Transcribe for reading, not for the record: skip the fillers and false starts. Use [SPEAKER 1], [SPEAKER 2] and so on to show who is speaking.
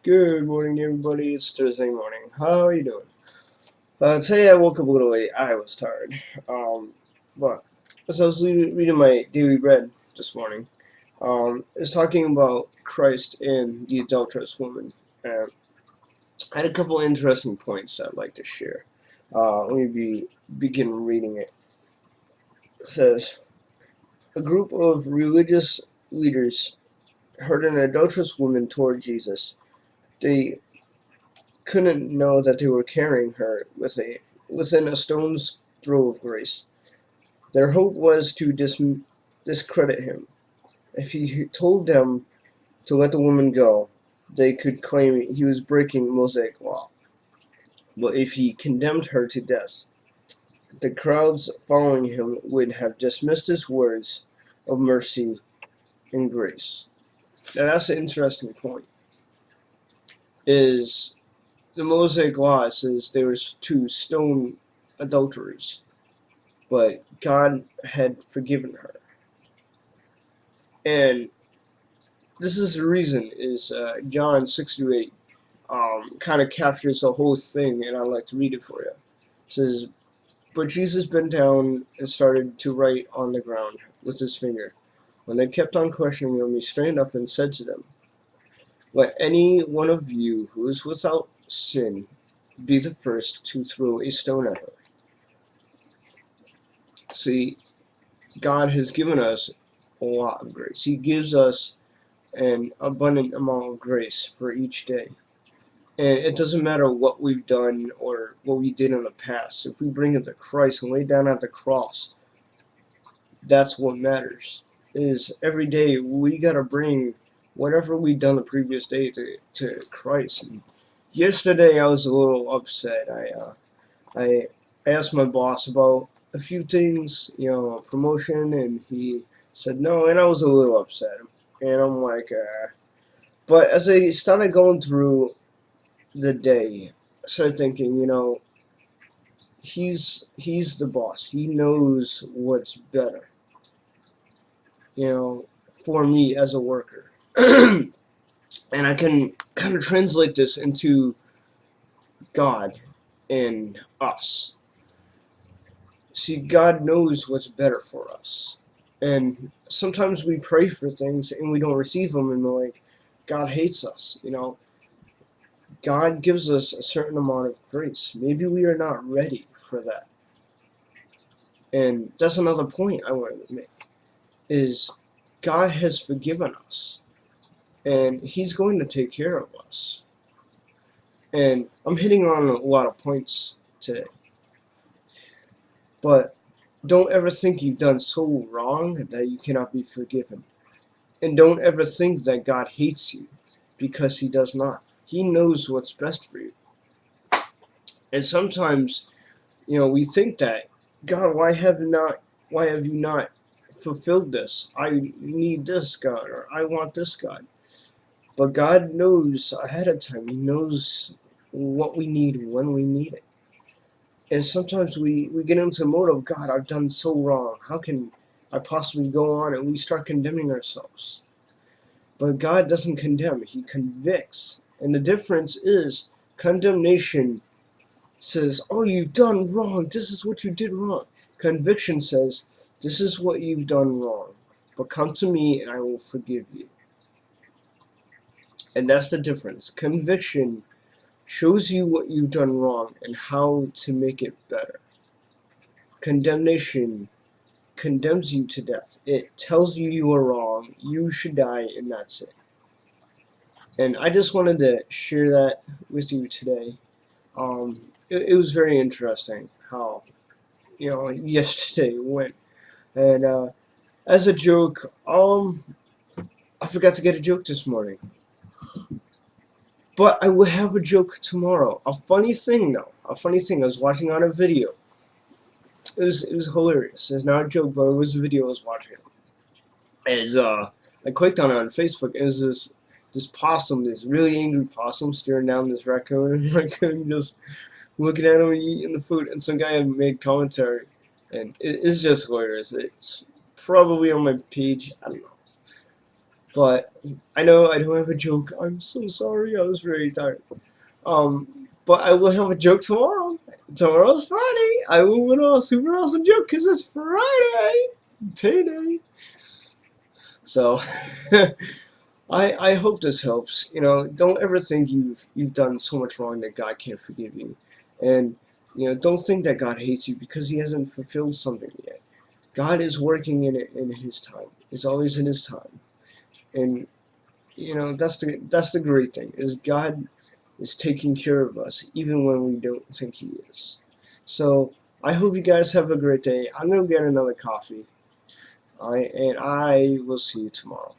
[SPEAKER 1] Good morning, everybody. It's Thursday morning. How are you doing? Today I woke up a little late. I was tired. But as I was reading my daily bread this morning, it's talking about Christ and the adulterous woman. And I had a couple interesting points I'd like to share. Let me begin reading it. It says, a group of religious leaders heard an adulterous woman toward Jesus. They couldn't know that they were carrying her within a stone's throw of grace. Their hope was to discredit him. If he told them to let the woman go, they could claim he was breaking Mosaic law. But if he condemned her to death, the crowds following him would have dismissed his words of mercy and grace. Now that's an interesting point. Is the Mosaic law says there was to stone adulterers, but God had forgiven her. And this is the reason is John 6-8 kind of captures the whole thing, and I'd like to read it for you. It says, but Jesus bent down and started to write on the ground with his finger. When they kept on questioning him, he straightened up and said to them, let any one of you who is without sin be the first to throw a stone at her. See, God has given us a lot of grace. He gives us an abundant amount of grace for each day. And it doesn't matter what we've done or what we did in the past. If we bring it to Christ and lay down at the cross, that's what matters. Is every day we got to bring whatever we've done the previous day to Christ. And yesterday I was a little upset. I asked my boss about a few things, promotion, and he said no, and I was a little upset. And I'm like, but as I started going through the day, I started thinking, he's the boss. He knows what's better, for me as a worker. And I can kind of translate this into God and us. See, God knows what's better for us. And sometimes we pray for things and we don't receive them, and we're like, God hates us. God gives us a certain amount of grace. Maybe we are not ready for that. And that's another point I wanted to make, is God has forgiven us. And he's going to take care of us. And I'm hitting on a lot of points today. But don't ever think you've done so wrong that you cannot be forgiven. And don't ever think that God hates you, because he does not. He knows what's best for you. And sometimes, we think that, God, why have you not fulfilled this? I need this, God, or I want this, God. But God knows ahead of time. He knows what we need when we need it. And sometimes we get into the mode of, God, I've done so wrong. How can I possibly go on? And we start condemning ourselves. But God doesn't condemn. He convicts. And the difference is, condemnation says, oh, you've done wrong. This is what you did wrong. Conviction says, this is what you've done wrong. But come to me and I will forgive you. And that's the difference. Conviction shows you what you've done wrong and how to make it better. Condemnation condemns you to death. It tells you you are wrong, you should die, and that's it. And I just wanted to share that with you today. It was very interesting how, yesterday went. And as a joke, I forgot to get a joke this morning. But I will have a joke tomorrow. A funny thing, though. A funny thing. I was watching on a video. It was hilarious. It's not a joke, but it was a video I was watching. I clicked on Facebook, and it was this possum, this really angry possum, staring down this raccoon, and the raccoon just looking at him eating the food. And some guy had made commentary, and it's just hilarious. It's probably on my page. I don't know. But I know I don't have a joke. I'm so sorry. I was very tired. But I will have a joke tomorrow. Tomorrow's Friday. I will win a super awesome joke because it's Friday. Payday. So I hope this helps. Don't ever think you've done so much wrong that God can't forgive you, and don't think that God hates you because He hasn't fulfilled something yet. God is working in it in His time. It's always in His time, and that's the great thing is God is taking care of us even when we don't think He is. So I hope you guys have a great day. I'm gonna get another coffee. And I will see you tomorrow.